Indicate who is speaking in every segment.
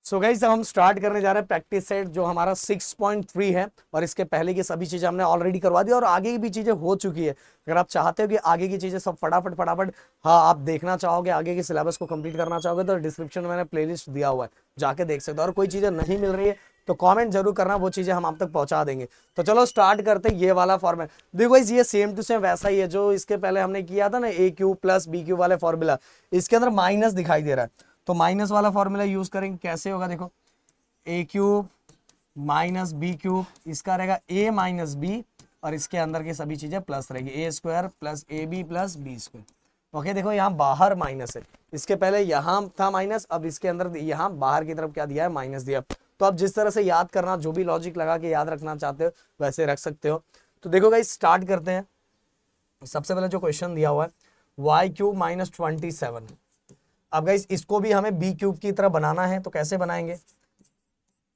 Speaker 1: So guys अब हम start करने जा रहे हैं प्रैक्टिस सेट जो हमारा 6.3 है और इसके पहले की सभी चीजें हमने ऑलरेडी करवा दी और आगे की भी चीजें हो चुकी है। अगर आप चाहते हो कि आगे की चीजें सब फटाफट फटाफट हाँ आप देखना चाहोगे, आगे के सिलेबस को कंप्लीट करना चाहोगे तो डिस्क्रिप्शन में मैंने प्लेलिस्ट दिया हुआ है, जाके देख सकते हो। और कोई चीजें नहीं मिल रही है तो कमेंट जरूर करना, वो चीजें हम आप तक पहुंचा देंगे। तो चलो स्टार्ट करते हैं। ये वाला फॉर्मूला देखो गाइस, ये सेम टू सेम वैसा ही है जो इसके पहले हमने किया था ना, ए क्यू प्लस बी क्यू वाले फॉर्मूला। इसके अंदर माइनस दिखाई दे रहा है तो माइनस वाला फॉर्मूला यूज करेंगे। कैसे होगा देखो, ए क्यूब माइनस बी क्यूब, इसका रहेगा ए माइनस बी और इसके अंदर की सभी चीजें प्लस रहेगी, A square plus A B plus B square. Okay देखो यहाँ बाहर माइनस है, इसके पहले यहाँ था माइनस, अब इसके अंदर यहाँ बाहर की तरफ क्या दिया है, माइनस दिया। तो आप जिस तरह से याद करना, जो भी लॉजिक लगा के याद रखना चाहते हो वैसे रख सकते हो। तो देखो गाइस स्टार्ट करते हैं। सबसे पहले जो क्वेश्चन दिया हुआ है वाई क्यूब माइनस 27। अब गाइस इसको भी हमें बी क्यूब की तरह बनाना है, तो कैसे बनाएंगे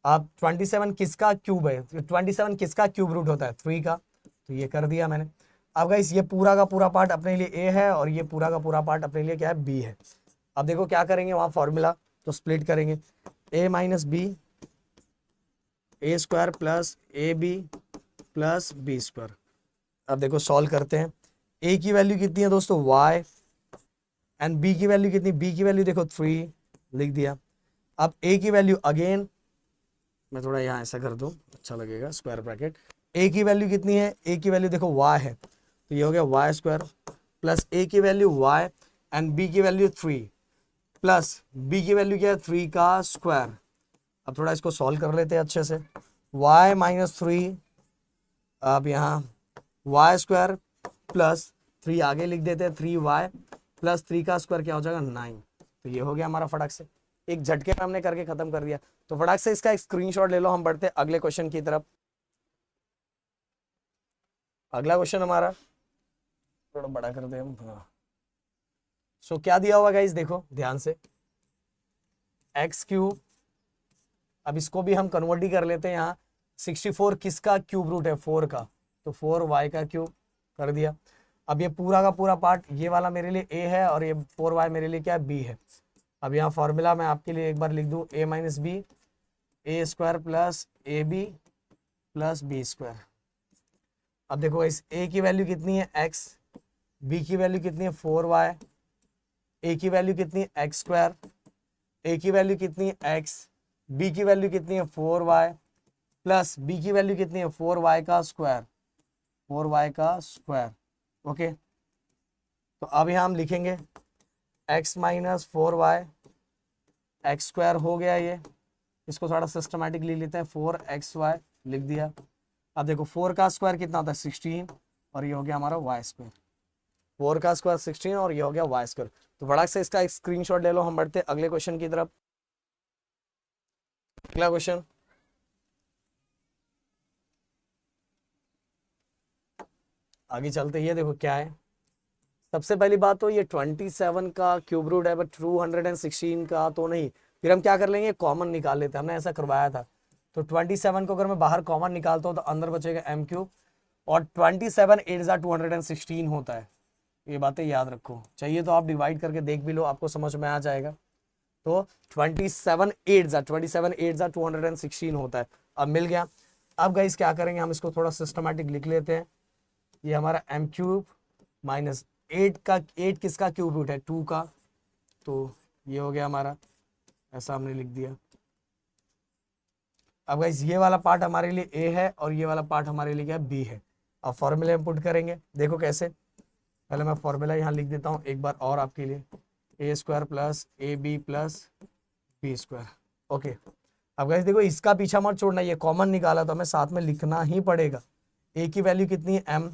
Speaker 1: आप, 27 किसका क्यूब है, 27 किसका क्यूब रूट होता है, 3 का, तो ये कर दिया मैंने। अब गाइस ये पूरा का पूरा पार्ट अपने लिए ए है और ये पूरा का पूरा पार्ट अपने लिए क्या है, बी है। अब देखो क्या करेंगे वहां फॉर्मूला, तो स्प्लिट करेंगे, A minus B A square plus A B plus B square. अब देखो सॉल्व करते हैं। ए की वैल्यू कितनी है दोस्तों, वाई, एंड बी की वैल्यू कितनी, बी की वैल्यू देखो 3 लिख दिया। अब ए की वैल्यू अगेन मैं थोड़ा यहाँ ऐसा कर दूं, अच्छा लगेगा, स्क्वायर ब्रैकेट। ए की वैल्यू कितनी है, ए की वैल्यू देखो वाई है, तो ये हो गया वाई स्क्वायर प्लस ए की वैल्यू वाई एंड बी की वैल्यू 3 प्लस बी की वैल्यू क्या है, 3 का स्क्वायर। अब थोड़ा इसको सॉल्व कर लेते हैं अच्छे से। वाई माइनस 3, अब यहाँ वाई स्क्वायर प्लस 3 आगे लिख देते हैं, 3y प्लस 3 का स्क्वायर क्या हो जाएगा, 9। तो ये हो गया हमारा, फटाक से एक झटके में हमने करके खत्म कर दिया। तो फटाक से इसका एक स्क्रीनशॉट ले लो, हम बढ़ते हैं अगले क्वेश्चन की तरफ। अगला क्वेश्चन हमारा थोड़ा बड़ा कर दे हम, हाँ। सो क्या दिया हुआ गाइस, देखो ध्यान से, एक्स क्यूब, अब इसको भी हम कन्वर्ट ही कर लेते हैं। यहाँ 64 किसका क्यूब रूट है, 4 का, तो 4y का क्यूब कर दिया। अब ये पूरा का पूरा पार्ट, ये वाला मेरे लिए a है और ये 4y मेरे लिए क्या है, b है। अब यहाँ फॉर्मूला मैं आपके लिए एक बार लिख दूँ, a minus B A square plus A B plus B square. अब देखो इस a की वैल्यू कितनी है x, b की वैल्यू कितनी है 4y, a की वैल्यू कितनी है x स्क्वायर, a की वैल्यू कितनी है x, b की वैल्यू कितनी है 4y प्लस b की वैल्यू कितनी है 4y का स्क्वायर, 4y का स्क्वायर। ओके तो अब यहाँ हम लिखेंगे x minus 4y x square हो गया, ये इसको थोड़ा सिस्टमैटिक लिख लेते हैं, 4xy लिख दिया। अब देखो 4 का स्क्वायर कितना होता है 16 और ये हो गया हमारा y स्क्वायर, 4 का स्क्वायर 16 और ये हो गया y स्क्वायर। तो बड़ा से इसका एक स्क्रीनशॉट ले लो, हम बढ़ते हैं अगले क्वेश्चन की तरफ। अगला क्वेश्चन, आगे चलते ही, देखो क्या है। सबसे पहली बात तो ये 27 का क्यूब रूट है, बट 216 का तो नहीं। फिर हम क्या कर लेंगे, कॉमन निकाल लेते हैं, हमने ऐसा करवाया था। तो 27 को अगर मैं बाहर कॉमन निकालता हूँ तो अंदर बचेगा m क्यूब, और 27 8 216 होता है। ये बातें याद रखो, चाहिए तो आप डिवाइड करके देख भी लो, आपको समझ में आ जाएगा। तो 27 8 216 होता है। अब मिल गया। अब गाइस क्या करेंगे, हम इसको थोड़ा सिस्टमैटिक लिख लेते हैं। ये हमारा m क्यूब माइनस 8 किसका क्यूब रूट है, 2 का, तो ये हो गया हमारा, ऐसा हमने लिख दिया। अब गाइस ये वाला पार्ट हमारे लिए a है और ये वाला पार्ट हमारे लिए क्या है, b है। अब फॉर्मूले में पुट करेंगे, देखो कैसे। पहले मैं फॉर्मूला यहाँ लिख देता हूँ एक बार और आपके लिए, A square plus A B plus B square. Okay अब गाइस देखो इसका पीछा मत छोड़ना, ये कॉमन निकाला तो हमें साथ में लिखना ही पड़ेगा। a की वैल्यू कितनी है m,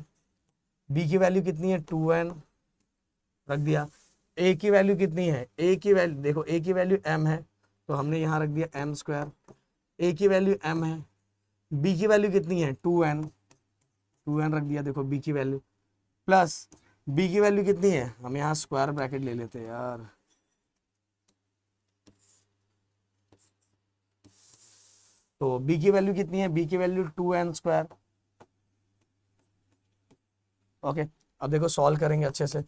Speaker 1: b की वैल्यू कितनी है 2n, रख दिया। a की वैल्यू कितनी है, a की वैल्यू देखो, a की वैल्यू m है तो हमने यहाँ रख दिया m स्क्वायर, a की वैल्यू m है, b की वैल्यू कितनी है 2n, 2n रख दिया। देखो b की वैल्यू प्लस b की वैल्यू कितनी है, हम यहाँ स्क्वायर ब्रैकेट ले लेते हैं यार, तो b की वैल्यू कितनी है, b की वैल्यू 2n स्क्वायर। ओके अब देखो सॉल्व करेंगे अच्छे से।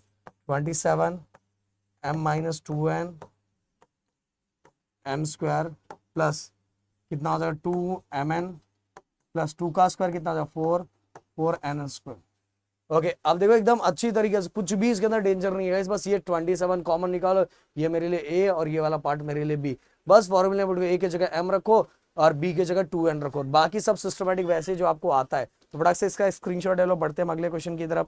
Speaker 1: 27 m minus 2n m square plus कितना हो जाएगा 2mn प्लस 2 का स्क्वायर कितना हो जाएगा 4n स्क्वायर। ओके अब देखो एकदम अच्छी तरीके से, कुछ भी इसके अंदर डेंजर नहीं है, बस ये 27 कॉमन निकालो, ये मेरे लिए ए और ये वाला पार्ट मेरे लिए बी। बस फॉर्मूले में ए की जगह एम रखो और बी की जगह 2n रखो, बाकी सब सिस्टमेटिक वैसे जो आपको आता है। तो फटाक से इसका स्क्रीनशॉट ले लो, बढ़ते हैं अगले क्वेश्चन की तरफ।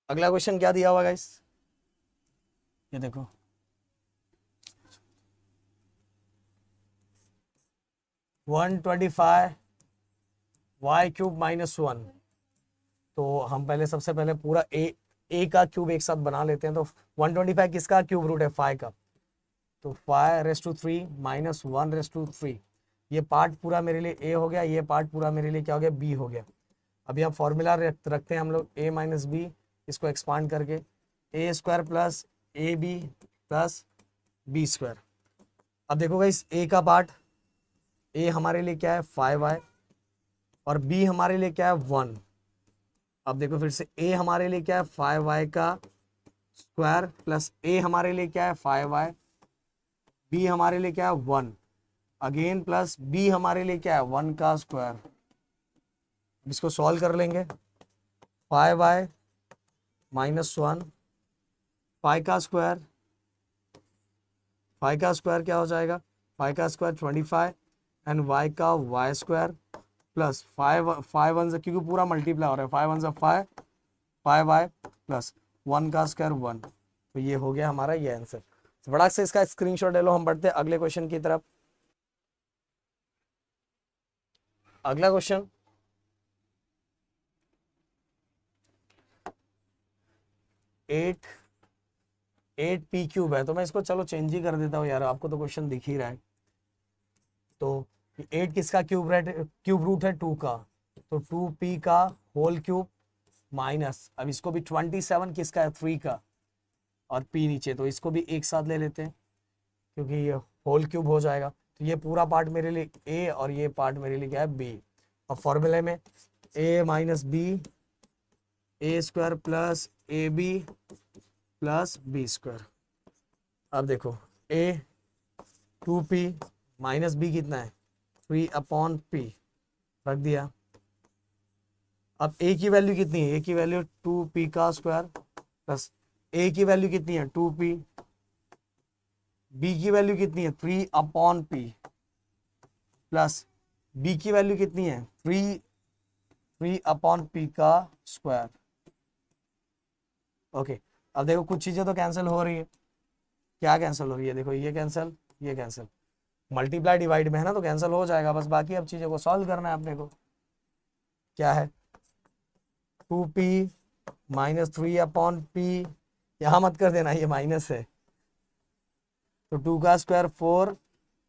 Speaker 1: अगला क्वेश्चन क्या दिया हुआ गाइस, ये देखो 125 वाई क्यूब माइनस 1। तो हम पहले सबसे पहले पूरा ए का क्यूब एक साथ बना लेते हैं। तो 125 किसका क्यूब रूट है 5 का, तो 5⁻³ माइनस 1⁻3। ये पार्ट पूरा मेरे लिए ए हो गया, ये पार्ट पूरा मेरे लिए क्या हो गया बी हो गया। अभी हम फॉर्मूला रखते हैं हम लोग a माइनस बी, इसको एक्सपांड करके A square plus A B plus B square. अब देखो इस ए का पार्ट, ए हमारे लिए क्या है 5y और बी हमारे लिए क्या है 1। अब देखो फिर से ए हमारे लिए क्या है 5y का स्क्वायर प्लस ए हमारे लिए क्या है 5y, बी हमारे लिए क्या है 1 अगेन प्लस बी हमारे लिए क्या है 1 का स्क्वायर। इसको सॉल्व कर लेंगे 5y माइनस 1, 5 का स्क्वायर, 5 का स्क्वायर क्या हो जाएगा 5 का स्क्वायर 25 एंड y का y स्क्वायर प्लस 5 1 क्योंकि पूरा मल्टीप्लाई हो रहा है 5 1 5 5y प्लस 1 का स्क्वायर 1। तो ये हो गया हमारा ये आंसर। तो फटाक से इसका स्क्रीनशॉट ले लो, हम बढ़ते हैं अगले क्वेश्चन की तरफ। अगला क्वेश्चन 8 क्यूब है, तो मैं इसको चलो चेंज ही कर देता हूँ यार, आपको तो क्वेश्चन दिख ही रहा है। तो 8 किसका क्यूब रूट है 2 का, तो 2p का होल क्यूब माइनस, अब इसको भी 27 किसका है 3 का और p नीचे, तो इसको भी एक साथ ले लेते हैं क्योंकि ये होल क्यूब हो जाएगा। तो ये पूरा पार्ट मेरे लिए a और ये पार्ट मेरे लिए क्या है b। अब फॉर्मूले में a minus B A square plus A B plus B square. अब देखो a 2p माइनस बी कितना है 3/p रख दिया। अब a की वैल्यू कितनी है, a की वैल्यू 2p का स्क्वायर प्लस a की वैल्यू कितनी है 2p, b की वैल्यू कितनी है 3/p प्लस b की वैल्यू कितनी है 3/p का स्क्वायर। ओके अब देखो कुछ चीजें तो कैंसिल हो रही है, क्या कैंसिल हो रही है देखो, ये कैंसिल मल्टीप्लाई डिवाइड में है ना, तो कैंसिल हो जाएगा बस। बाकी अब चीजों को सॉल्व करना है अपने को। क्या है 2p माइनस 3/p, यहां मत कर देना ये माइनस है, तो 2 का स्क्वायर 4,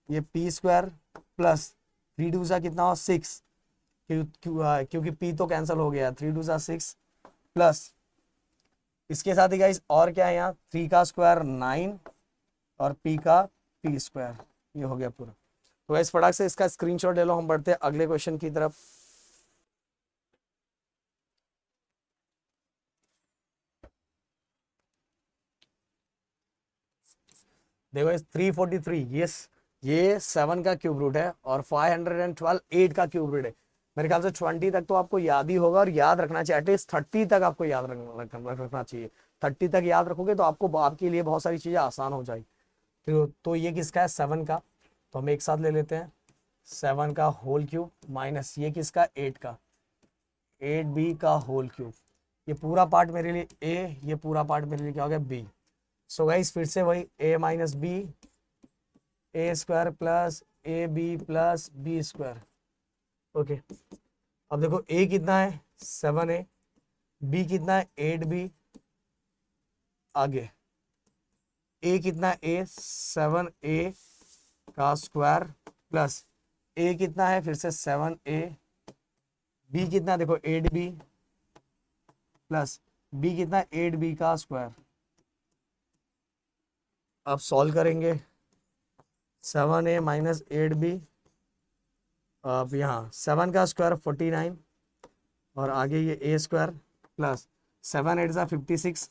Speaker 1: ये p स्क्वायर प्लस 3 2 सा कितना हो 6 क्योंकि p तो कैंसिल हो गया 3 2 सा 6 प्लस इसके साथ ही गाइस और क्या है यहाँ 3 का स्क्वायर 9 और p का p स्क्वायर, ये हो गया पूरा। तो गाइस फटाक से इसका स्क्रीनशॉट ले लो, हम बढ़ते हैं अगले क्वेश्चन की तरफ। देखो इस 343 ये 7 का क्यूब रूट है और 512 8 का क्यूब रूट है। मेरे ख्याल से 20 तक तो आपको याद ही होगा और याद रखना चाहिए, एटलीस्ट 30 तक आपको याद रखना चाहिए। 30 तक याद रखोगे तो आपके लिए बहुत सारी चीजें आसान हो जाएगी। तो ये किसका है 7 का, तो हम एक साथ ले लेते हैं 7 का होल क्यूब माइनस ये किसका 8 का 8b का होल क्यूब। ये पूरा पार्ट मेरे लिए a, ये पूरा पार्ट मेरे लिए क्या हो गया b। सो गाइस फिर से वही a minus B A square plus A B plus B square. Okay अब देखो a कितना है 7a, b कितना है 8b, आगे a कितना है a 7a का स्क्वायर प्लस a कितना है फिर से 7a, b कितना देखो 8b प्लस b कितना 8b का स्क्वायर। अब सॉल्व करेंगे 7a माइनस 8b, अब यहाँ 7 का स्क्वायर 49 और आगे ये a स्क्वायर प्लस 7 8 56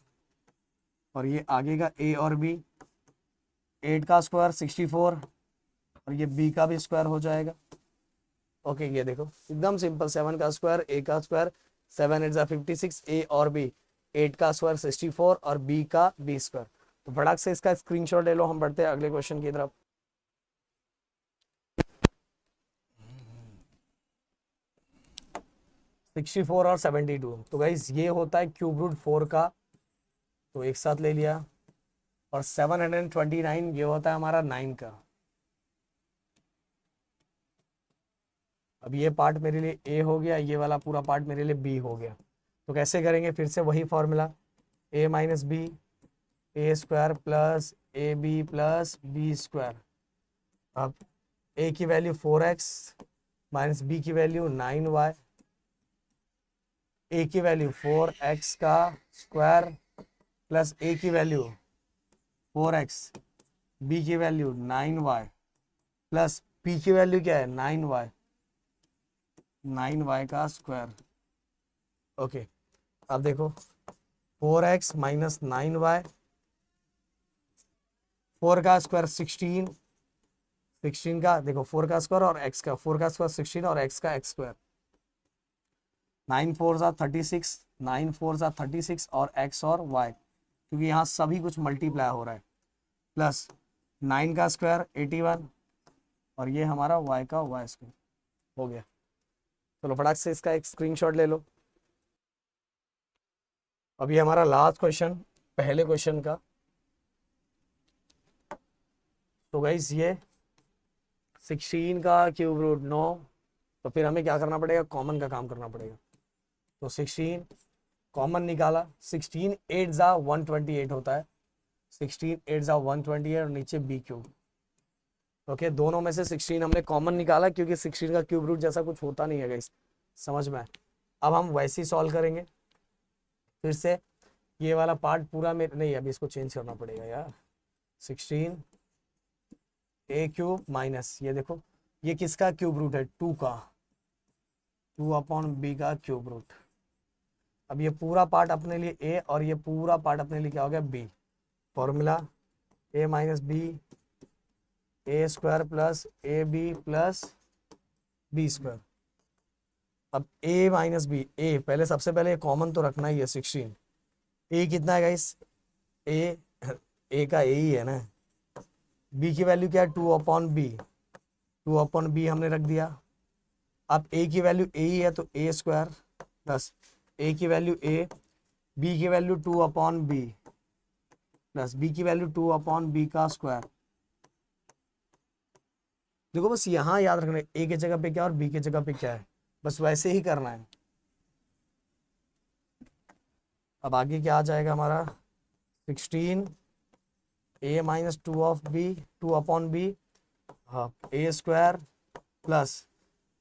Speaker 1: और ये आगे का a और b, 8 का स्क्वायर 64 और ये b का भी स्क्वायर हो जाएगा। ओके ये देखो एकदम सिंपल, 7 का स्क्वायर a का स्क्वायर 7 8 जा 56, a और b 8 का स्क्वायर 64 और b का b स्क्वायर। तो फटाक से इसका स्क्रीनशॉट ले लो, हम बढ़ते हैं अगले क्वेश्चन की तरफ। सिक्सटी फोर और 72, तो गाइस ये होता है क्यूब रूट 4 का, तो एक साथ ले लिया। और 729 ये होता है हमारा 9 का। अब ये पार्ट मेरे लिए ए हो गया, ये वाला पूरा पार्ट मेरे लिए बी हो गया। तो कैसे करेंगे, फिर से वही formula, A minus B A square plus A B plus B square. अब ए की वैल्यू 4x माइनस बी की वैल्यू 9y, ए की वैल्यू 4x का स्क्वायर प्लस ए की वैल्यू 4x, बी की वैल्यू 9y प्लस पी की value क्या है 9y, 9y का स्क्वायर। ओके अब देखो 4x माइनस 9y, 4 का स्क्वायर 16, 16 का देखो 4 का स्क्वायर और x का, 4 का स्क्वायर 16 और x का x स्क्वायर, 9 4 जा 36, 9 4 जा 36 और x और y, क्योंकि यहाँ सभी कुछ मल्टीप्लाई हो रहा है, प्लस 9 का स्क्वायर 81 और ये हमारा y का y स्क्वायर हो गया। चलो फटाक से इसका एक स्क्रीनशॉट ले लो। अभी हमारा लास्ट क्वेश्चन पहले क्वेश्चन का। तो गाइस ये 16 का क्यूब रूट 9, तो फिर हमें क्या करना पड़ेगा, कॉमन का काम करना पड़ेगा। तो 16 कॉमन निकाला, 16 8 जा 128 होता है, 16 8 जा 128 और नीचे बी क्यूब। ओके दोनों में से 16 हमने कॉमन निकाला, क्योंकि 16 का क्यूब रूट जैसा कुछ होता नहीं है गाइस, समझ में। अब हम वैसे ही सॉल्व करेंगे। फिर से ये वाला पार्ट पूरा में नहीं, अभी इसको चेंज करना पड़ेगा यार। 16 ए क्यूब माइनस ये देखो ये किसका क्यूब रूट है, 2 का, 2 अपॉन बी का क्यूब रूट। अब ये पूरा पार्ट अपने लिए ए और ये पूरा पार्ट अपने लिए क्या हो गया B. Formula A minus B A square plus A B plus B square. अब ए माइनस बी, ए पहले सबसे पहले कॉमन तो रखना ही है 16। ए कितना है गाइस, ए का ए ही है ना। बी की वैल्यू क्या है 2 अपॉन बी, 2 अपॉन बी हमने रख दिया। अब ए की वैल्यू ए ही है तो ए स्क्वायर प्लस ए की वैल्यू ए, बी की value 2 upon B plus B की वैल्यू 2 अपॉन बी का स्क्वायर। देखो बस यहाँ याद रखना है ए की जगह पे क्या और बी की जगह पे क्या है, बस वैसे ही करना है। अब आगे क्या आ जाएगा हमारा 16 A minus 2 of B 2 upon B, हाँ ए स्क्वायर प्लस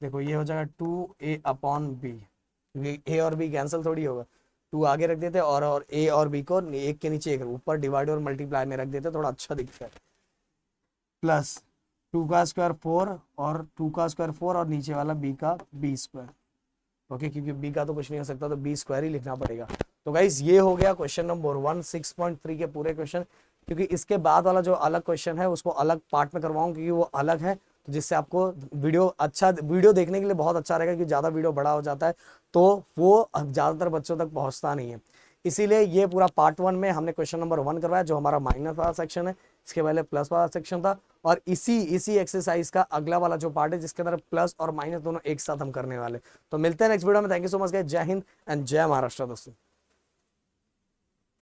Speaker 1: देखो ये हो जाएगा 2a अपॉन बी, क्योंकि ए और बी कैंसिल थोड़ी होगा, 2 आगे रख देते और ए और बी को एक के नीचे एक ऊपर डिवाइड और मल्टीप्लाई में रख देते, थोड़ा अच्छा दिखता है। प्लस 2 का स्क्वायर 4 और 2 का स्क्वायर 4 और नीचे वाला बी का बी स्क्वायर। ओके क्योंकि बी का तो कुछ नहीं हो सकता तो बी स्क्वायर ही लिखना पड़ेगा। तो गाइस ये हो गया क्वेश्चन नंबर 1 6.3 के पूरे क्वेश्चन, क्योंकि इसके बाद वाला जो अलग क्वेश्चन है उसको अलग पार्ट में करवाऊँ क्योंकि वो अलग है, तो जिससे आपको वीडियो देखने के लिए बहुत अच्छा रहेगा, क्योंकि ज़्यादा वीडियो बड़ा हो जाता है तो वो ज़्यादातर बच्चों तक पहुँचता नहीं है। इसीलिए ये पूरा पार्ट 1 में हमने क्वेश्चन नंबर 1 करवाया जो हमारा माइनस वाला सेक्शन है, इसके पहले प्लस वाला सेक्शन था, और इसी एक्सरसाइज का अगला वाला जो पार्ट है जिसके अंदर प्लस और माइनस दोनों एक साथ हम करने वाले। तो मिलते हैं नेक्स्ट वीडियो में। Thank you so much guys, जय हिंद एंड जय महाराष्ट्र दोस्तों।